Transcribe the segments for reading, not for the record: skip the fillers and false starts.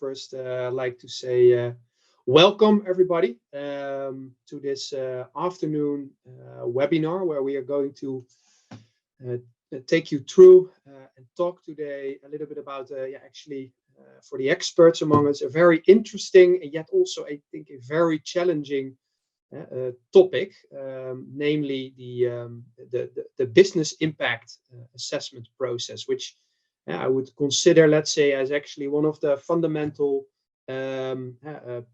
first like to say welcome everybody to this afternoon webinar where we are going to take you through and talk today a little bit about for the experts among us, a very interesting and yet also I think a very challenging topic, namely the business impact assessment process, which I would consider, let's say, as actually one of the fundamental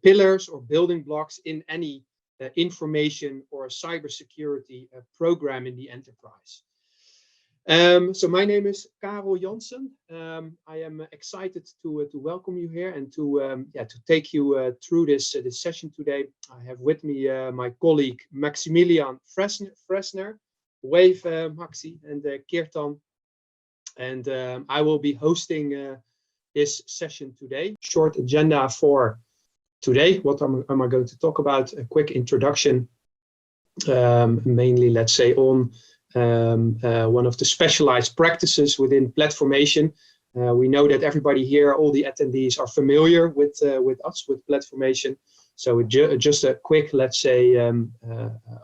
pillars or building blocks in any information or cybersecurity program in the enterprise. So my name is Karel Jansen. I am excited to welcome you here and to take you through this session today. I have with me my colleague Maximilian Fresner. Wave, Maxi, and Kirtan. And I will be hosting this session today. Short agenda for today. What am I going to talk about? A quick introduction, mainly, let's say, on one of the specialized practices within platformation. We know that everybody here, all the attendees, are familiar with us, with platformation. So just a quick, let's say,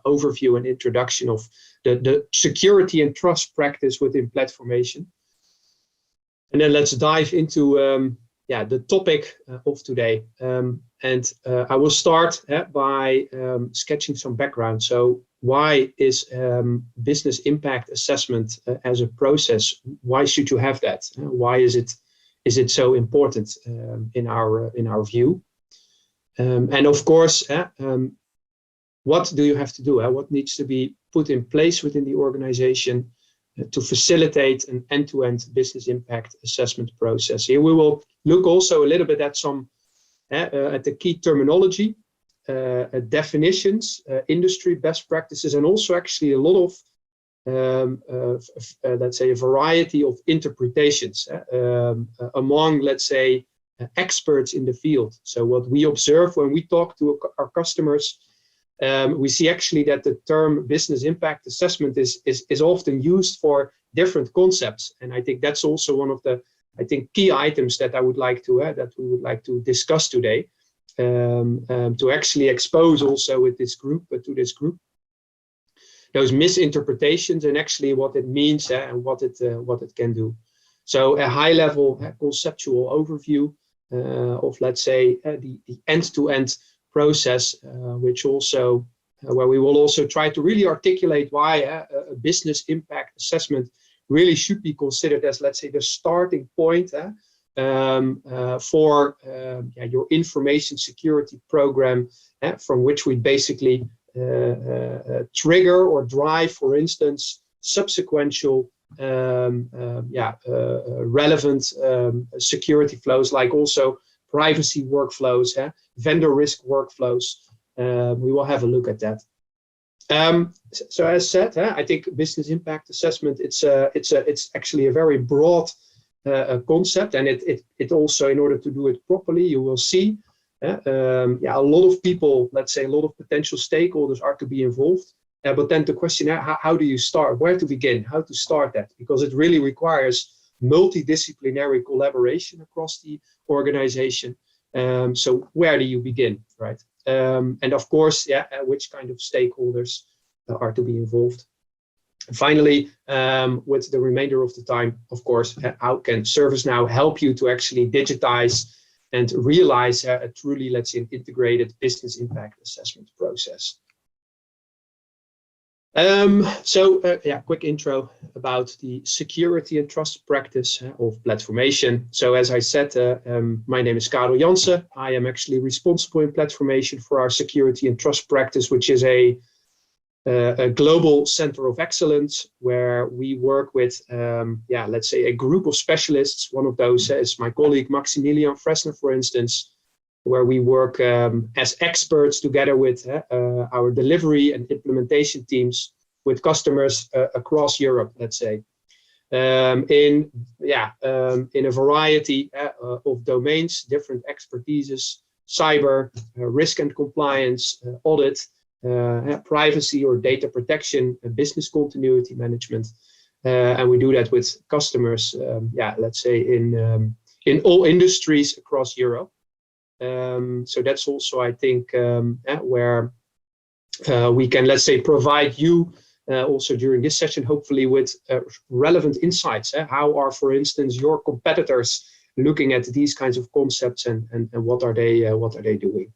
overview and introduction of the security and trust practice within platformation. And then let's dive into the topic of today. I will start by sketching some background. So why is business impact assessment as a process? Why should you have that? Why is it so important in our view? And of course, what do you have to do? What needs to be put in place within the organization to facilitate an end-to-end business impact assessment process? Here we will look also a little bit at some at the key terminology, definitions, industry best practices, and also actually a lot of let's say a variety of interpretations among, let's say, experts in the field. So what we observe when we talk to our customers, we see actually that the term business impact assessment is often used for different concepts, and I think that's also one of the key items that we would like to discuss today, to actually expose also with this group those misinterpretations and actually what it means and what it can do. So a high level conceptual overview of, let's say, the end-to-end process, which also where we will also try to really articulate why a business impact assessment really should be considered as, let's say, the starting point for your information security program, from which we basically trigger or drive, for instance, subsequential relevant security flows, like also privacy workflows, vendor risk workflows. We will have a look at that. So as said, I think business impact assessment, it's actually a very broad concept, and it also, in order to do it properly, you will see a lot of people, let's say a lot of potential stakeholders are to be involved. But then the question, how do you start? Where to begin? How to start that? Because it really requires multidisciplinary collaboration across the organization. So where do you begin, right? And of course, which kind of stakeholders are to be involved? And finally, with the remainder of the time, of course, how can ServiceNow help you to actually digitize and realize a truly, let's say, an integrated business impact assessment process? Quick intro about the security and trust practice of platformation. So as I said, my name is Karel Jansen. I am actually responsible in platformation for our security and trust practice, which is a global center of excellence where we work with, let's say, a group of specialists. One of those is my colleague Maximilian Fresner, for instance, where we work as experts together with our delivery and implementation teams with customers across Europe, let's say, in a variety of domains, different expertises, cyber, risk and compliance, audit, privacy or data protection, business continuity management, and we do that with customers, let's say in all industries across Europe. So that's also, I think, where we can, let's say, provide you also during this session, hopefully with relevant insights. How are, for instance, your competitors looking at these kinds of concepts, and what are they doing?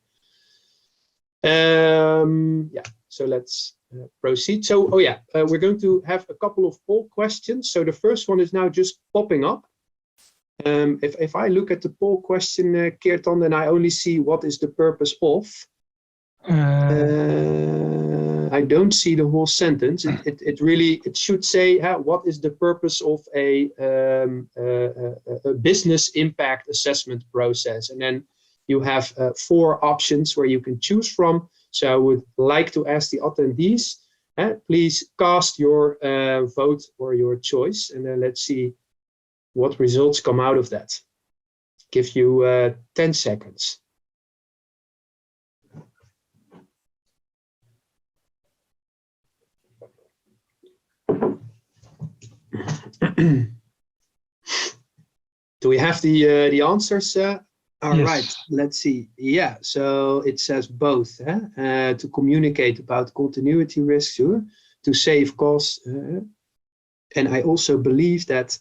Yeah, so let's proceed. So, we're going to have a couple of poll questions. So the first one is now just popping up. If I look at the poll question, Keertan, then I only see what is the purpose of. I don't see the whole sentence. It should say what is the purpose of a business impact assessment process, and then you have 4 options where you can choose from. So I would like to ask the attendees, please cast your vote or your choice, and then let's see what results come out of that. Give you 10 seconds. Do we have the answers? All Yes. right, let's see. Yeah, so it says both. To communicate about continuity risks, to save costs. And I also believe that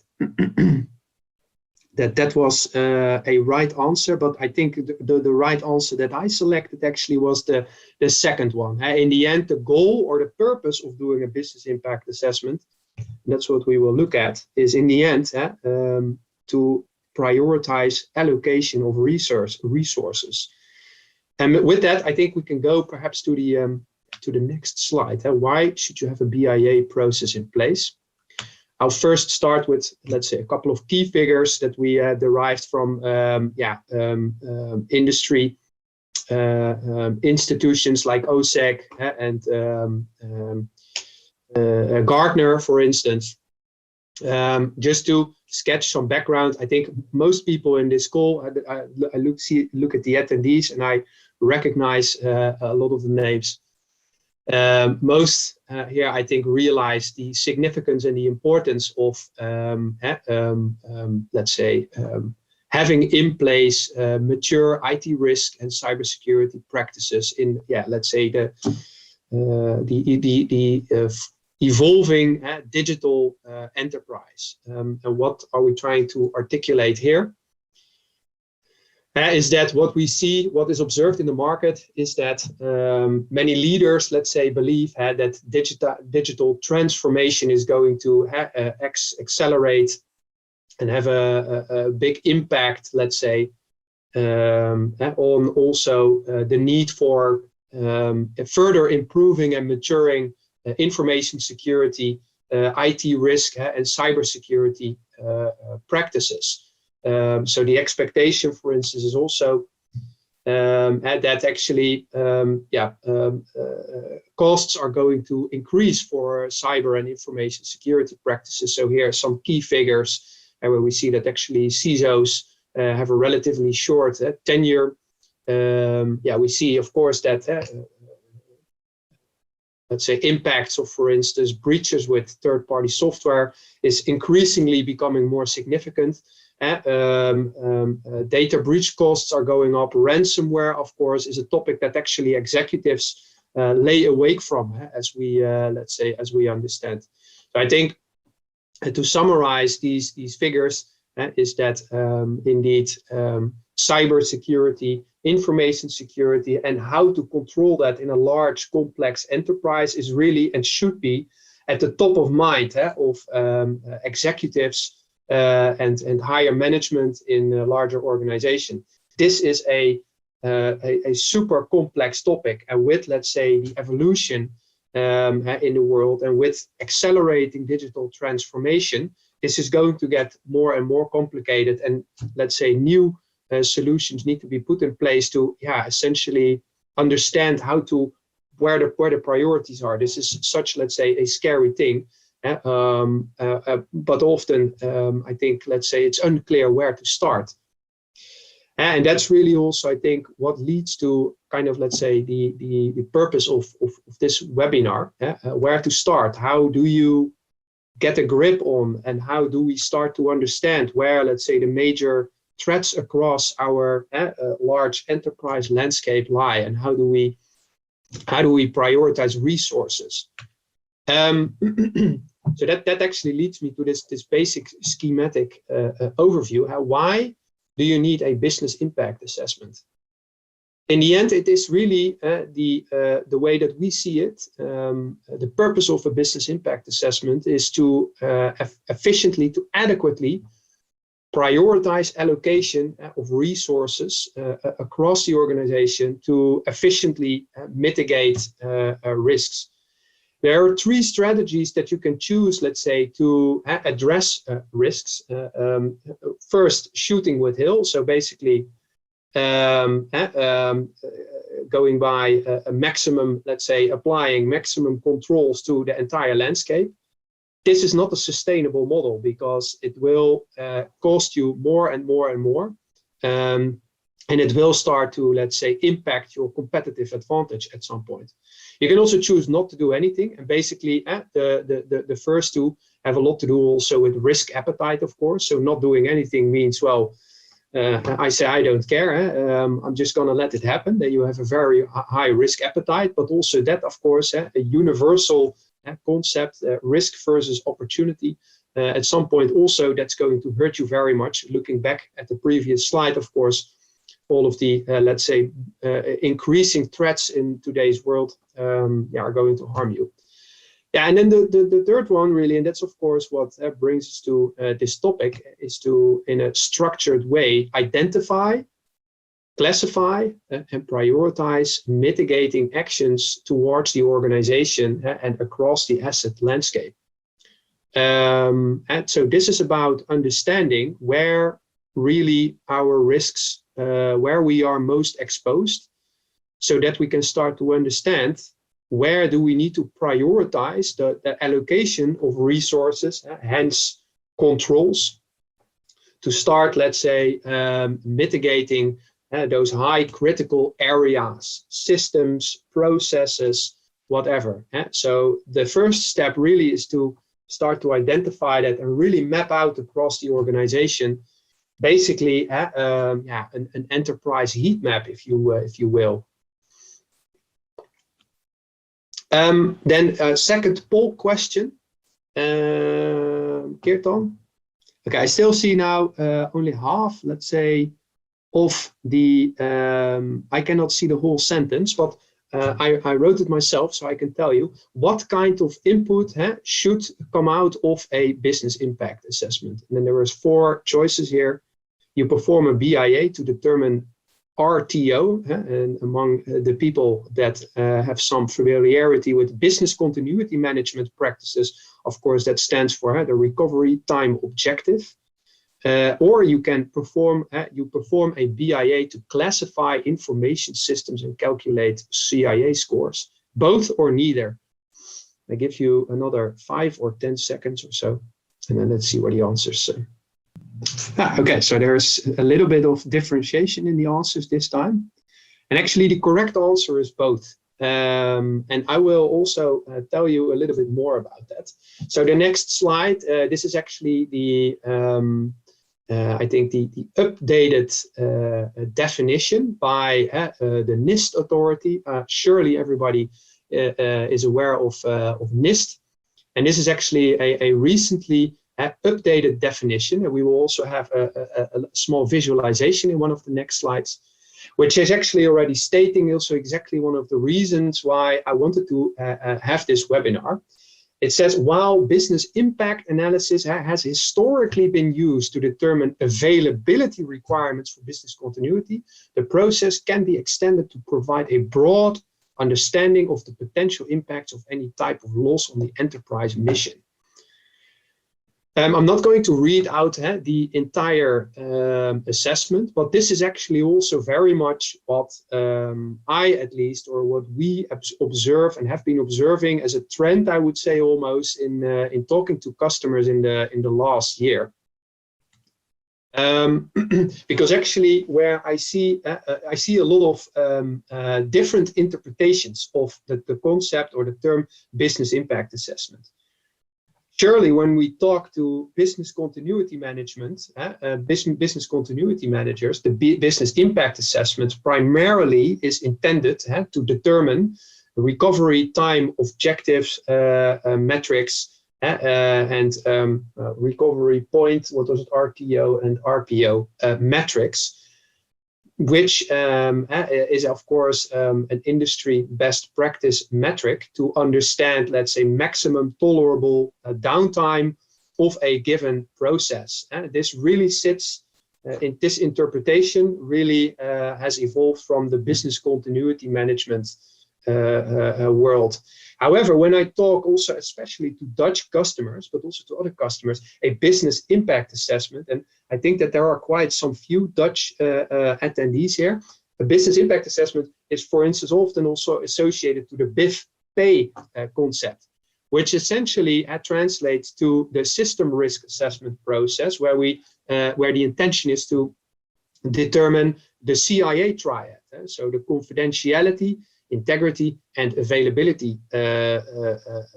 that was a right answer, but I think the right answer that I selected actually was the second one. In the end, the goal or the purpose of doing a business impact assessment, that's what we will look at, is in the end to prioritize allocation of resources. And with that, I think we can go perhaps to the next slide. Why should you have a BIA process in place? I'll first start with, let's say, a couple of key figures that we derived from industry institutions like OSEC and Gartner, for instance. Just to sketch some background, I think most people in this call, I look at the attendees and I recognize a lot of the names. Most here, I think, realize the significance and the importance of, let's say, having in place mature IT risk and cybersecurity practices in, let's say, the evolving digital enterprise. And what are we trying to articulate here? Is that what we see, what is observed in the market, is that many leaders, let's say, believe that digital transformation is going to accelerate and have a big impact, let's say, on also the need for further improving and maturing information security, IT risk, and cybersecurity practices. So the expectation, for instance, is also that actually costs are going to increase for cyber and information security practices. So here are some key figures where we see that actually CISOs have a relatively short tenure. We see, of course, that let's say impacts of, for instance, breaches with third-party software is increasingly becoming more significant. Data breach costs are going up. Ransomware, of course, is a topic that actually executives lay awake from, as we let's say, as we understand. So I think to summarize these figures is that indeed cybersecurity, information security, and how to control that in a large, complex enterprise is really and should be at the top of mind of executives and higher management in a larger organization. This is a super complex topic, and with, let's say, the evolution in the world and with accelerating digital transformation, this is going to get more and more complicated, and let's say new solutions need to be put in place to essentially understand how to where the priorities are. This is such, let's say, a scary thing. But often, I think, let's say, it's unclear where to start. And that's really also, I think, what leads to kind of, let's say, the purpose of this webinar. Where to start? How do you get a grip on, and how do we start to understand where, let's say, the major threats across our large enterprise landscape lie, and how do we prioritize resources? So that actually leads me to this basic schematic overview. Why do you need a business impact assessment? In the end, it is really the way that we see it. The purpose of a business impact assessment is to efficiently, to adequately prioritize allocation of resources across the organization to efficiently mitigate risks. There are three strategies that you can choose, let's say, to address risks. First, shooting with hill. So basically, going by a maximum, let's say, applying maximum controls to the entire landscape. This is not a sustainable model because it will cost you more and more and more. And it will start to, let's say, impact your competitive advantage at some point. You can also choose not to do anything. And basically, the first two have a lot to do also with risk appetite, of course. So not doing anything means, well, I say I don't care. I'm just going to let it happen. Then you have a very high risk appetite. But also that, of course, a universal concept, risk versus opportunity. At some point also, that's going to hurt you very much. Looking back at the previous slide, of course, all of the, let's say, increasing threats in today's world are going to harm you. Yeah, and then the third one really, and that's of course what brings us to this topic, is to, in a structured way, identify, classify, and prioritize mitigating actions towards the organization and across the asset landscape. And so this is about understanding where really our risks, where we are most exposed, so that we can start to understand where do we need to prioritize the allocation of resources, hence controls, to start, let's say, mitigating those high critical areas, systems, processes, whatever. So the first step really is to start to identify that and really map out across the organization, basically an enterprise heat map, if you will. Then second poll question, Kirtan. Okay, I still see now only half, let's say, of the, I cannot see the whole sentence, but I wrote it myself, so I can tell you what kind of input should come out of a business impact assessment. And then there was 4 choices here. You perform a BIA to determine RTO, and among the people that have some familiarity with business continuity management practices, of course, that stands for the recovery time objective. Or you can perform a BIA to classify information systems and calculate CIA scores, both or neither. I give you another 5 or 10 seconds or so, and then let's see what the answers say. Okay, so there's a little bit of differentiation in the answers this time. And actually the correct answer is both. And I will also tell you a little bit more about that. So the next slide, this is actually the, I think the updated definition by the NIST authority. Surely everybody is aware of NIST. And this is actually a recently updated definition, and we will also have a small visualization in one of the next slides, which is actually already stating also exactly one of the reasons why I wanted to have this webinar. It says, while business impact analysis has historically been used to determine availability requirements for business continuity, the process can be extended to provide a broad understanding of the potential impacts of any type of loss on the enterprise mission. I'm not going to read out the entire assessment, but this is actually also very much what I, at least, or what we observe and have been observing as a trend, I would say, almost in talking to customers in the last year. Because actually, where I see a lot of different interpretations of the concept or the term business impact assessment. surely when we talk to business continuity management, business continuity managers, the business impact assessment primarily is intended to determine recovery time objectives, metrics, and recovery point, what was it, RTO and RPO metrics, which is of course an industry best practice metric to understand, let's say, maximum tolerable downtime of a given process. This really sits in this interpretation really has evolved from the business continuity management world. However, when I talk also especially to Dutch customers, but also to other customers, a business impact assessment, and I think that there are quite some few Dutch attendees here, a business impact assessment is, for instance, often also associated to the BIF-PAY concept, which essentially translates to the system risk assessment process, where the intention is to determine the CIA triad, so the confidentiality, integrity, and availability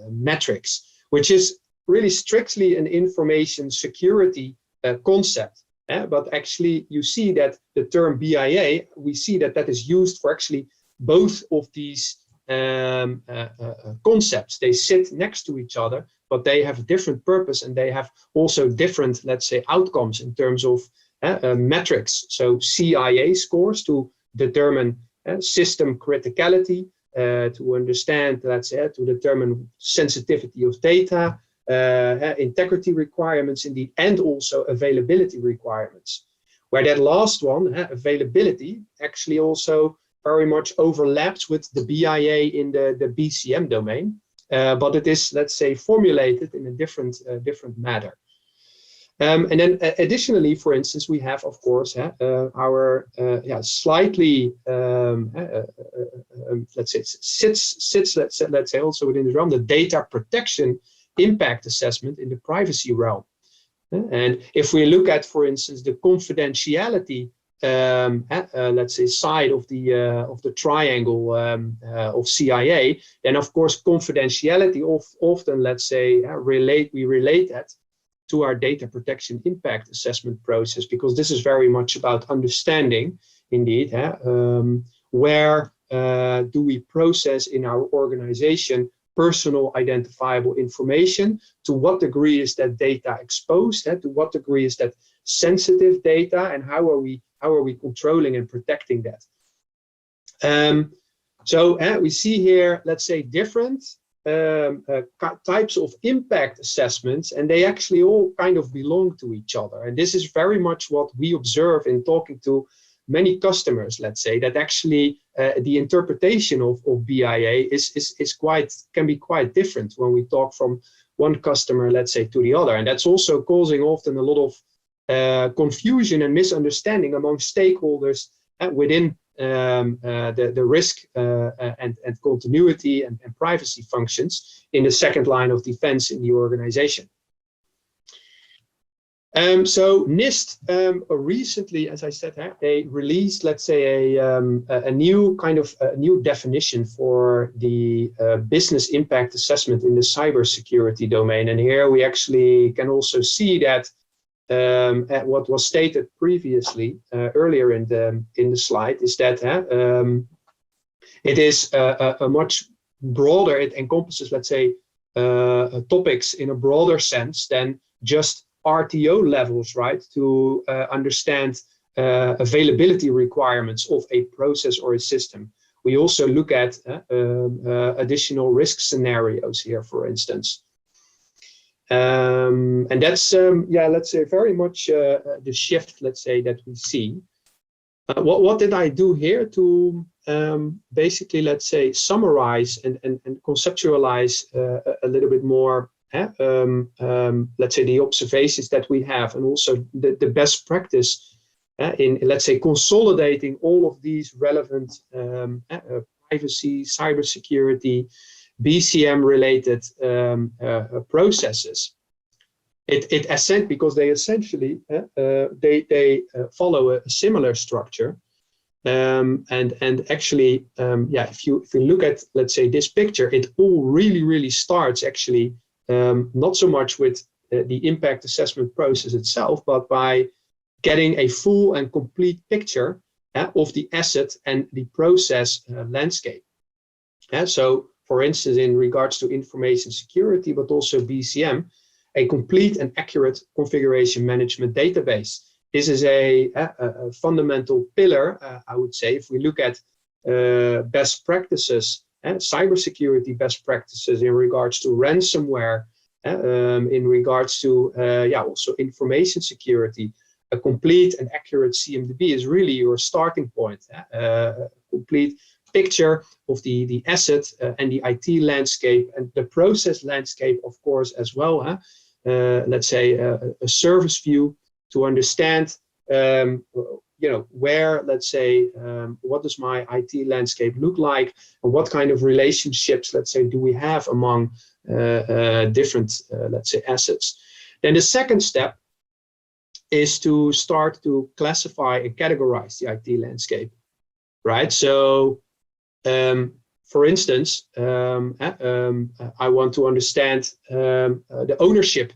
metrics, which is really strictly an information security concept. But actually, you see that the term BIA, we see that that is used for actually both of these concepts. They sit next to each other, but they have a different purpose, and they have also different, let's say, outcomes in terms of metrics. So CIA scores to determine system criticality, to understand, let's say, to determine sensitivity of data, integrity requirements indeed, and also availability requirements. Where that last one, availability, actually also very much overlaps with the BIA in the BCM domain, but it is, let's say, formulated in a different manner. And then additionally, for instance, we have, of course, our slightly, let's say, sits let's say, also within the realm, the data protection impact assessment in the privacy realm. And if we look at, for instance, the confidentiality, let's say, side of the triangle of CIA, then of course confidentiality often, let's say, we relate that to our data protection impact assessment process, because this is very much about understanding, indeed, where do we process in our organization personal identifiable information, to what degree is that data exposed, to what degree is that sensitive data, and how are we controlling and protecting that. So we see here, let's say, different types of impact assessments, and they actually all kind of belong to each other. And this is very much what we observe in talking to many customers, let's say, that actually the interpretation of BIA can be quite different when we talk from one customer, let's say, to the other. And that's also causing often a lot of confusion and misunderstanding among stakeholders within the risk and continuity and privacy functions in the second line of defense in the organization. So NIST recently, as I said, they released, let's say, a new kind of new definition for the business impact assessment in the cybersecurity domain. And here we actually can also see that at what was stated previously earlier in the slide is that it is a much broader. It encompasses, let's say, topics in a broader sense than just RTO levels, right? To understand availability requirements of a process or a system. We also look at additional risk scenarios here, for instance. And that's, let's say, very much the shift, let's say, that we see. What did I do here to basically, let's say, summarize and conceptualize a little bit more, let's say, the observations that we have, and also the best practice in, let's say, consolidating all of these relevant privacy, cybersecurity, BCM-related processes. Because they essentially they follow a similar structure, and actually, if you look at, let's say, this picture, it all really starts actually not so much with the impact assessment process itself, but by getting a full and complete picture of the asset and the process landscape. So, for instance, in regards to information security, but also BCM, a complete and accurate configuration management database. This is a fundamental pillar, I would say, if we look at best practices, cybersecurity best practices in regards to ransomware, in regards to also information security. A complete and accurate CMDB is really your starting point. A complete picture of the asset and the IT landscape and the process landscape, of course, as well. Let's say a service view to understand, where, let's say, what does my IT landscape look like, and what kind of relationships, let's say, do we have among different, let's say, assets. Then the second step is to start to classify and categorize the IT landscape, right? So, for instance, I want to understand the ownership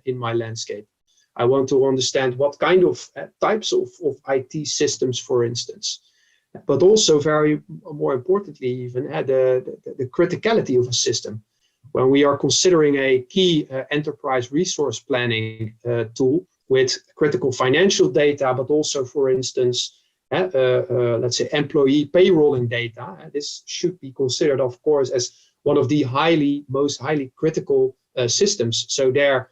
in my landscape. I want to understand what kind of types of IT systems, for instance, but also more importantly, even the criticality of a system. When we are considering a key enterprise resource planning tool with critical financial data, but also, for instance, let's say employee payrolling data, this should be considered, of course, as one of the most highly critical systems. So there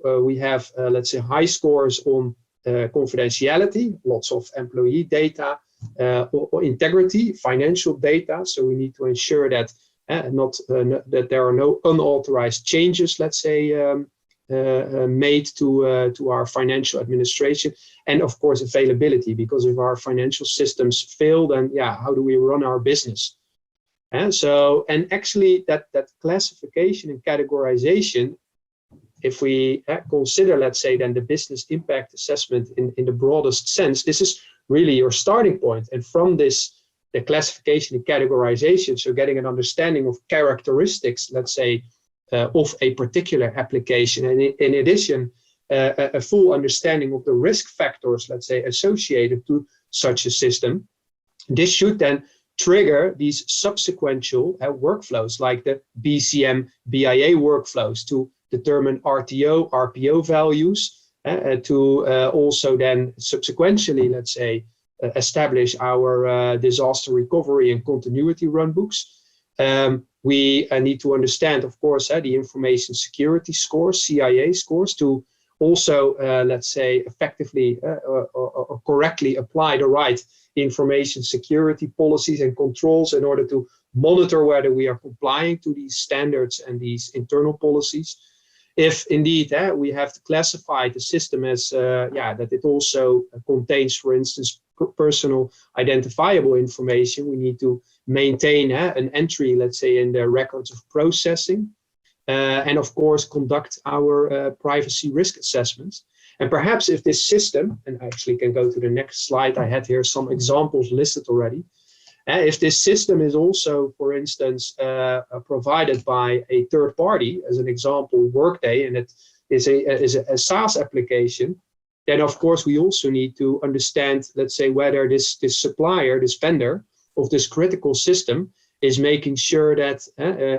we have, let's say, high scores on confidentiality, lots of employee data, or integrity, financial data. So we need to ensure that that there are no unauthorized changes, let's say, made to our financial administration, and of course availability, because if our financial systems fail, then how do we run our business? And actually that classification and categorization, if we consider, let's say, then the business impact assessment in the broadest sense, this is really your starting point. And from this, the classification and categorization, so getting an understanding of characteristics, let's say, of a particular application, and in addition, a full understanding of the risk factors, let's say, associated to such a system. This should then trigger these subsequential workflows, like the BCM, BIA workflows, to determine RTO, RPO values, to also then subsequently, let's say, establish our disaster recovery and continuity runbooks. We need to understand, of course, the information security scores, CIA scores, to also, let's say, effectively or correctly apply the right information security policies and controls in order to monitor whether we are complying to these standards and these internal policies. If indeed we have to classify the system as that it also contains, for instance, personal identifiable information, we need to maintain an entry, let's say, in the records of processing, and of course conduct our privacy risk assessments. And perhaps if this system, and I actually can go to the next slide, I had here some examples listed already. If this system is also, for instance, provided by a third party, as an example, Workday, and it is a SaaS application, then of course we also need to understand, let's say, whether this supplier, this vendor of this critical system is making sure that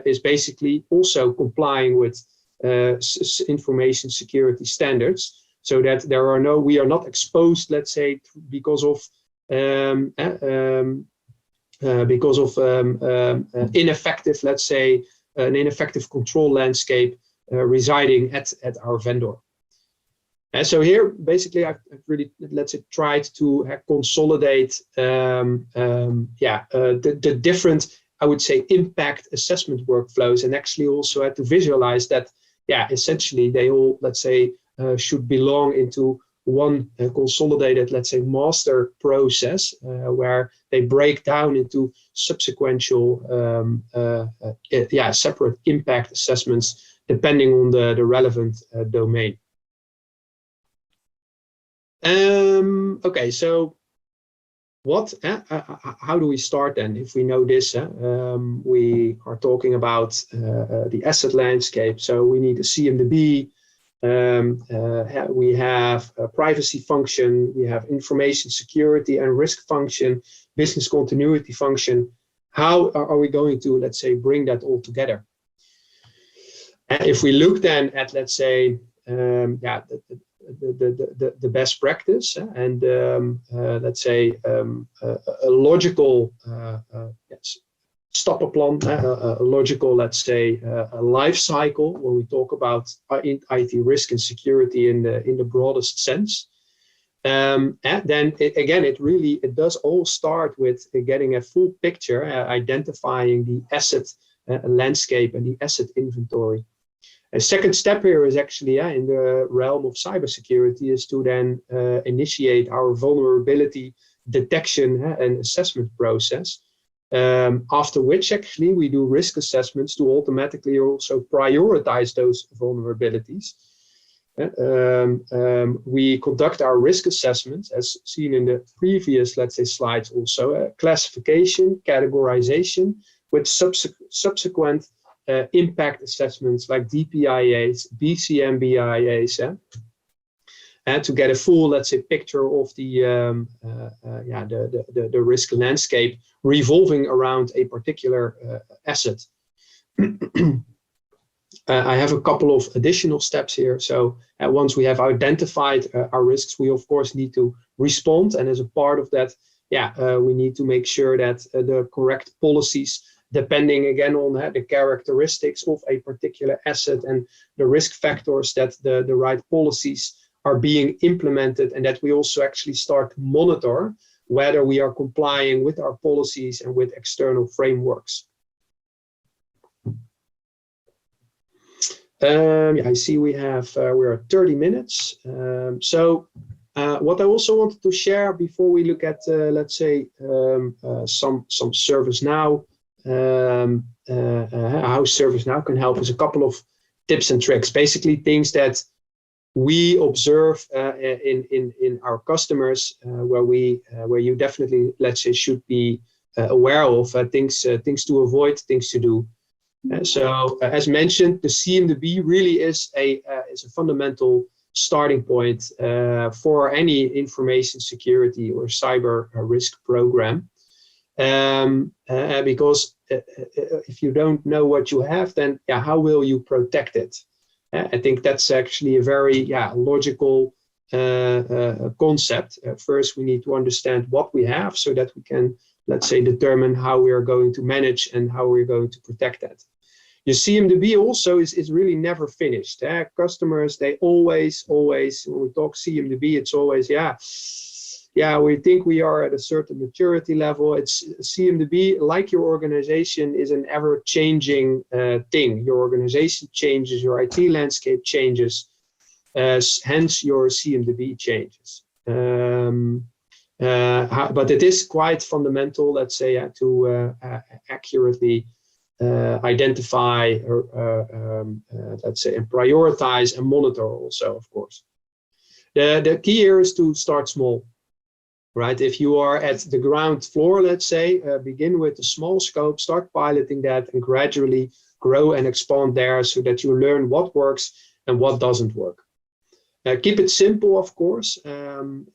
is basically also complying with information security standards, so that we are not exposed, let's say, because of ineffective, let's say, an ineffective control landscape residing at our vendor. And so here, basically, I've really, let's say, tried to consolidate the different, I would say, impact assessment workflows, and actually also had to visualize that, essentially they all, let's say, should belong into one consolidated, let's say, master process, where they break down into subsequential, separate impact assessments depending on the relevant domain. Okay, so how do we start then? If we know this, we are talking about the asset landscape. So we need a CMDB. We have a privacy function. We have information security and risk function, business continuity function. How are we going to, let's say, bring that all together? And if we look then at, let's say, the best practice and let's say a logical stopper plan, a logical, let's say, a life cycle when we talk about IT risk and security in the broadest sense. And then it does all start with getting a full picture, identifying the asset landscape and the asset inventory. A second step here is actually in the realm of cybersecurity is to then initiate our vulnerability detection and assessment process. After which actually we do risk assessments to automatically also prioritize those vulnerabilities. We conduct our risk assessments as seen in the previous, let's say, slides also, classification, categorization with subsequent impact assessments like DPIAs, BCMBIAs, and to get a full, let's say, picture of the risk landscape revolving around a particular asset. I have a couple of additional steps here. So once we have identified our risks, we of course need to respond, and as a part of that, we need to make sure that the correct policies, depending again on the characteristics of a particular asset and the risk factors, that the right policies are being implemented, and that we also actually start to monitor whether we are complying with our policies and with external frameworks. I see we're at 30 minutes. What I also wanted to share before we look at, let's say, some ServiceNow, how ServiceNow can help, is a couple of tips and tricks, basically things that we observe in our customers, where you definitely, let's say, should be aware of things to avoid, things to do. So as mentioned, the CMDB really is a fundamental starting point for any information security or cyber risk program. Because if you don't know what you have, then how will you protect it? I think that's actually a very logical concept. First, we need to understand what we have so that we can, let's say, determine how we are going to manage and how we're going to protect that. Your CMDB also is really never finished. Customers, they always, when we talk CMDB, it's always, we think we are at a certain maturity level. It's CMDB, like your organization, is an ever-changing thing. Your organization changes, your IT landscape changes, hence your CMDB changes. But it is quite fundamental, let's say, to accurately identify, let's say, and prioritize and monitor also, of course. The key here is to start small. Right, if you are at the ground floor, let's say, begin with a small scope, start piloting that, and gradually grow and expand there so that you learn what works and what doesn't work. Keep it simple, of course.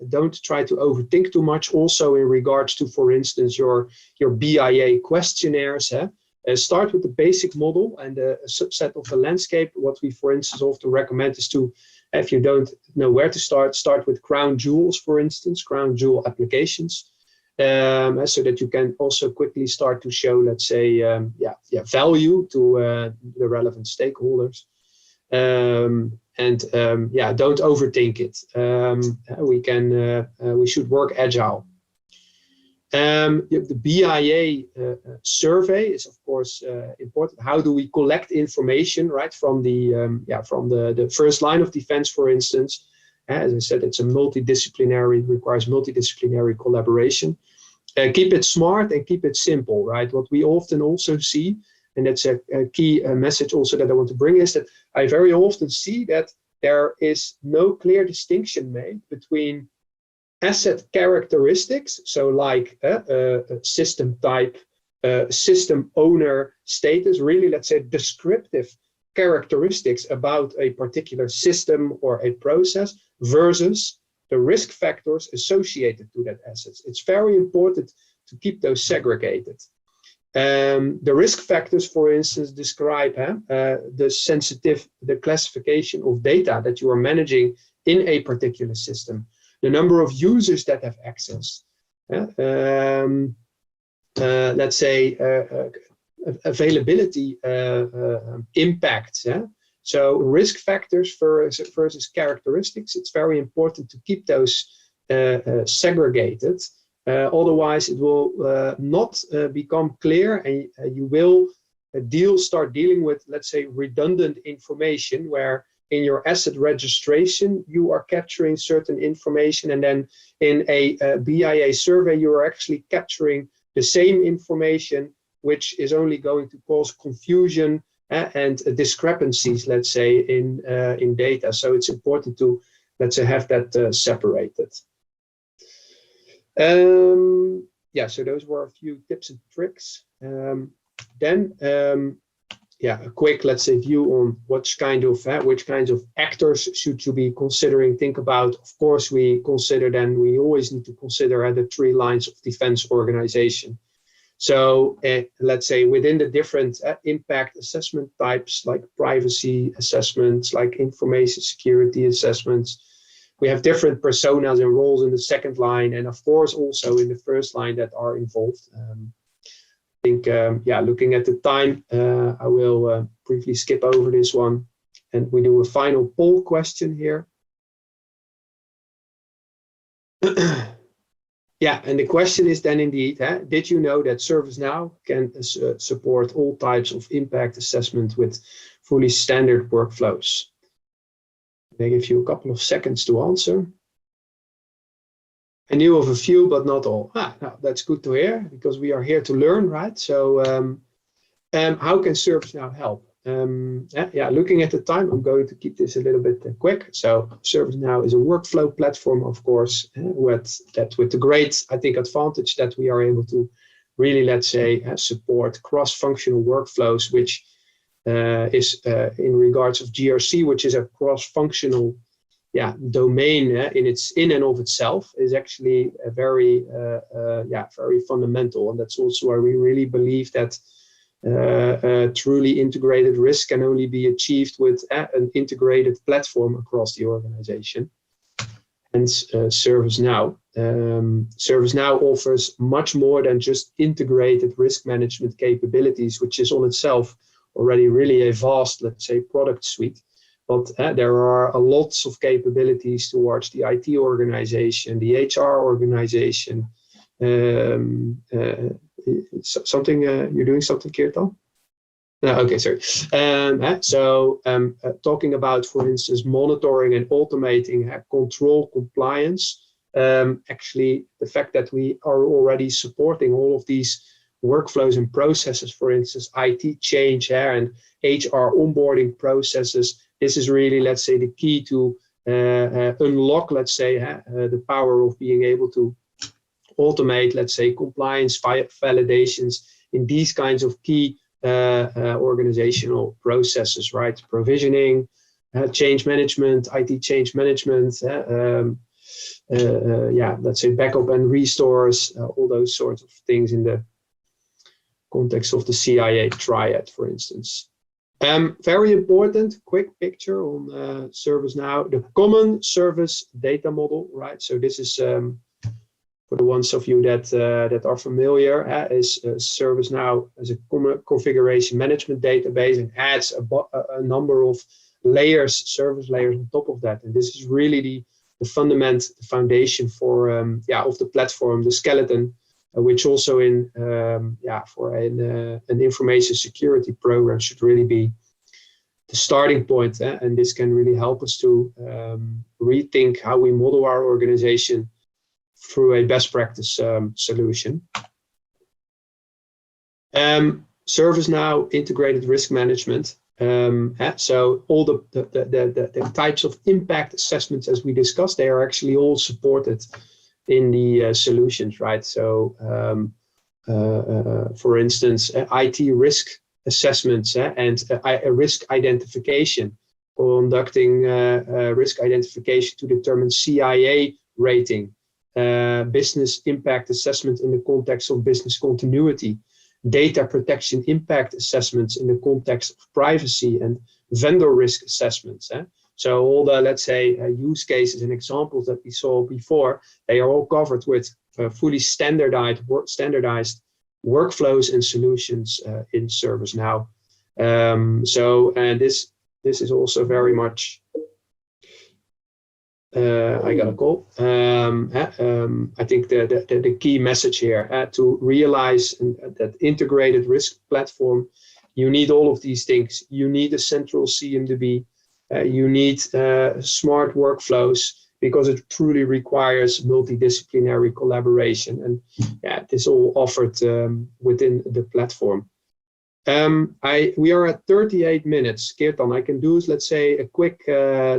Don't try to overthink too much. Also, in regards to, for instance, your BIA questionnaires. Start with the basic model and a subset of the landscape. What we, for instance, often recommend is to, if you don't know where to start with crown jewels, for instance, crown jewel applications, so that you can also quickly start to show, let's say, value to the relevant stakeholders. Don't overthink it. We should work agile. The BIA survey is, of course, important. How do we collect information, right, from the first line of defense, for instance? As I said, it's a requires multidisciplinary collaboration. Keep it smart and keep it simple, right? What we often also see, and that's a key message also that I want to bring, is that I very often see that there is no clear distinction made between asset characteristics, so like system type, system owner status, really, let's say, descriptive characteristics about a particular system or a process versus the risk factors associated to that assets. It's very important to keep those segregated. The risk factors, for instance, describe the classification of data that you are managing in a particular system, the number of users that have access, let's say availability impacts. So risk factors versus characteristics, it's very important to keep those segregated. Otherwise, it will not become clear, and you will start dealing with, let's say, redundant information, where in your asset registration, you are capturing certain information, and then in a BIA survey, you are actually capturing the same information, which is only going to cause confusion and discrepancies, let's say, in data. So it's important to, let's say, have that separated. Yeah, so those were a few tips and tricks. Yeah, a quick, let's say, view on which kinds of actors should you be considering. Think about, of course, we always need to consider the 3 lines of defense organization. So let's say within the different impact assessment types, like privacy assessments, like information security assessments, we have different personas and roles in the second line, and of course also in the first line that are involved. I think, yeah, looking at the time, I will briefly skip over this one, and we do a final poll question here. Yeah, and the question is then indeed, did you know that ServiceNow can support all types of impact assessment with fully standard workflows? They give you a couple of seconds to answer. I knew of a few, but not all. No, that's good to hear, because we are here to learn, right? So how can ServiceNow help? Yeah, looking at the time, I'm going to keep this a little bit quick. So ServiceNow is a workflow platform, of course, with the great, I think, advantage that we are able to really, let's say, support cross-functional workflows, which is in regards of GRC, which is a cross-functional domain in and of itself, is actually a very fundamental. And that's also why we really believe that truly integrated risk can only be achieved with an integrated platform across the organization. And ServiceNow. ServiceNow offers much more than just integrated risk management capabilities, which is on itself already really a vast, let's say, product suite. But there are lots of capabilities towards the IT organization, the HR organization. Something you're doing something, Kirtan? No, okay, sorry. Talking about, for instance, monitoring and automating control compliance. Actually, the fact that we are already supporting all of these workflows and processes, for instance, IT change and HR onboarding processes. This is really, let's say, the key to unlock, let's say, the power of being able to automate, let's say, compliance validations in these kinds of key organizational processes, right? Provisioning, change management, IT change management, let's say backup and restores, all those sorts of things in the context of the CIA triad, for instance. Very important, quick picture on ServiceNow, the common service data model, right? So this is for the ones of you that are familiar, is ServiceNow as a common configuration management database, and adds a number of layers, service layers on top of that. And this is really the foundation for of the platform, the skeleton, which also for an information security program should really be the starting point. And this can really help us to rethink how we model our organization through a best practice solution. ServiceNow integrated risk management. So all the types of impact assessments, as we discussed, they are actually all supported in the solutions, right? So, for instance, IT risk assessments and risk identification, conducting risk identification to determine CIA rating, business impact assessment in the context of business continuity, data protection impact assessments in the context of privacy, and vendor risk assessments. So all the, let's say, use cases and examples that we saw before, they are all covered with fully standardized workflows and solutions in ServiceNow. And this is also very much. I got a call. I think the key message here to realize that integrated risk platform, you need all of these things. You need a central CMDB. You need smart workflows, because it truly requires multidisciplinary collaboration, and this all offered within the platform. We are at 38 minutes. Kirtan, I can do, let's say, a quick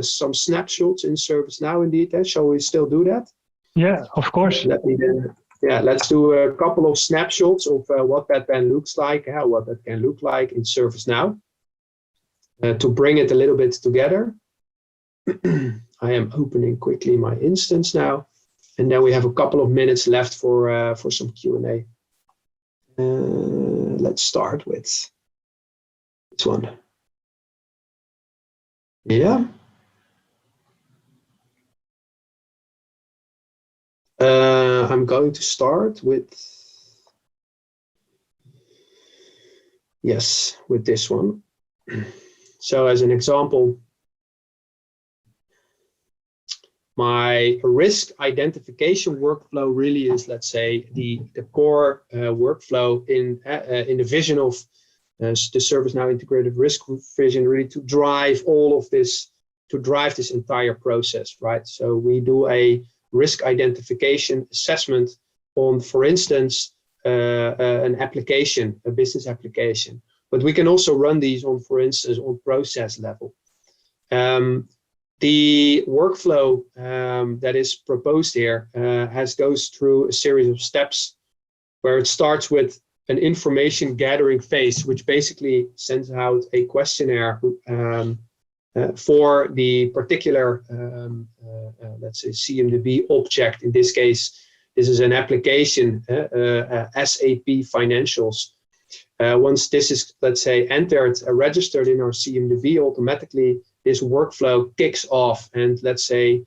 some snapshots in ServiceNow indeed. Shall we still do that? Yeah, of course. Let's do a couple of snapshots of what that then looks like, what that can look like in ServiceNow. To bring it a little bit together, I am opening quickly my instance now, and then we have a couple of minutes left for some Q&A. Let's start with this one. Yeah. I'm going to start with, yes, with this one. So as an example, my risk identification workflow really is, let's say, the core workflow in the vision of the ServiceNow integrated risk vision, really to drive all of this, to drive this entire process, right? So we do a risk identification assessment on, for instance, an application, a business application. But we can also run these on, for instance, on process level. The workflow that is proposed here goes through a series of steps, where it starts with an information gathering phase, which basically sends out a questionnaire for the particular, let's say, CMDB object. In this case, this is an application, SAP Financials. Once this is, let's say, entered, registered in our CMDB, automatically this workflow kicks off and, let's say,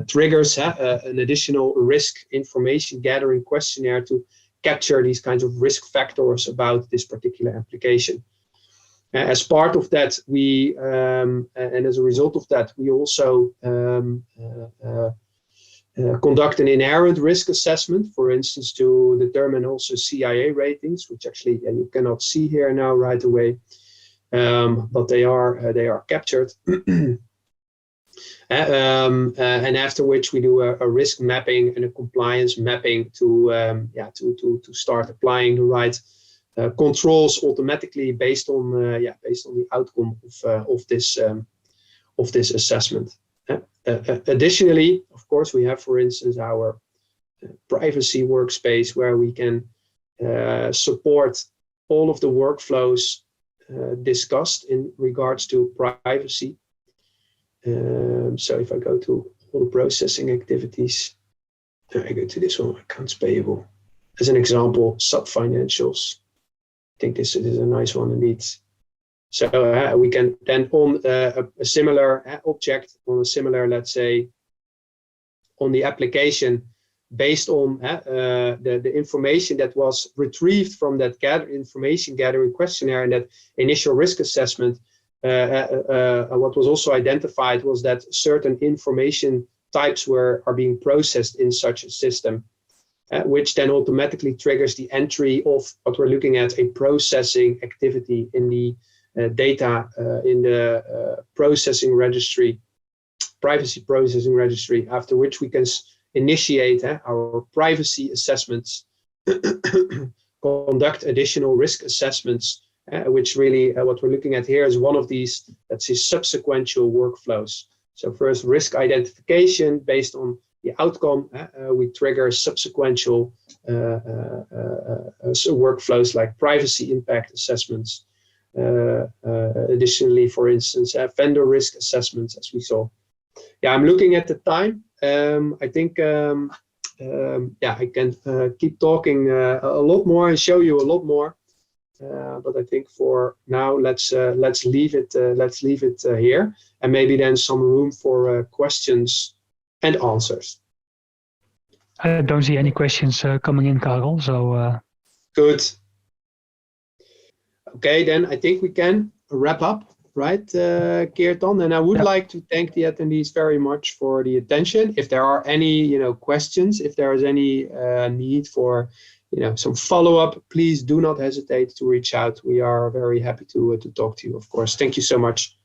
triggers an additional risk information gathering questionnaire to capture these kinds of risk factors about this particular application. As part of that, we and as a result of that, we also conduct an inherent risk assessment, for instance, to determine also CIA ratings, which actually you cannot see here now right away, but they are captured. And after which we do a risk mapping and a compliance mapping to start applying the right controls automatically based on the outcome of this assessment. Additionally, of course, we have, for instance, our privacy workspace, where we can support all of the workflows discussed in regards to privacy. So if I go to all processing activities, I go to this one, accounts payable. As an example, sub-financials. I think this is a nice one indeed. So we can then on a similar object, on a similar, let's say, on the application, based on the information that was retrieved from that information gathering questionnaire and that initial risk assessment, what was also identified was that certain information types are being processed in such a system, which then automatically triggers the entry of what we're looking at, a processing activity in the data in the processing registry, privacy processing registry, after which we can initiate our privacy assessments, conduct additional risk assessments, which really what we're looking at here is one of these, let's say, subsequential workflows. So first, risk identification based on the outcome, we trigger subsequent workflows like privacy impact assessments. Additionally, for instance, vendor risk assessments, as we saw. Yeah, I'm looking at the time. I think I can keep talking a lot more and show you a lot more. But I think for now, let's leave it. Let's leave it here, and maybe then some room for questions and answers. I don't see any questions coming in, Karel. So good. Okay, then I think we can wrap up, right, Keertan? And I would like to thank the attendees very much for the attention. If there are any, questions, if there is any need for, some follow-up, please do not hesitate to reach out. We are very happy to talk to you, of course. Thank you so much.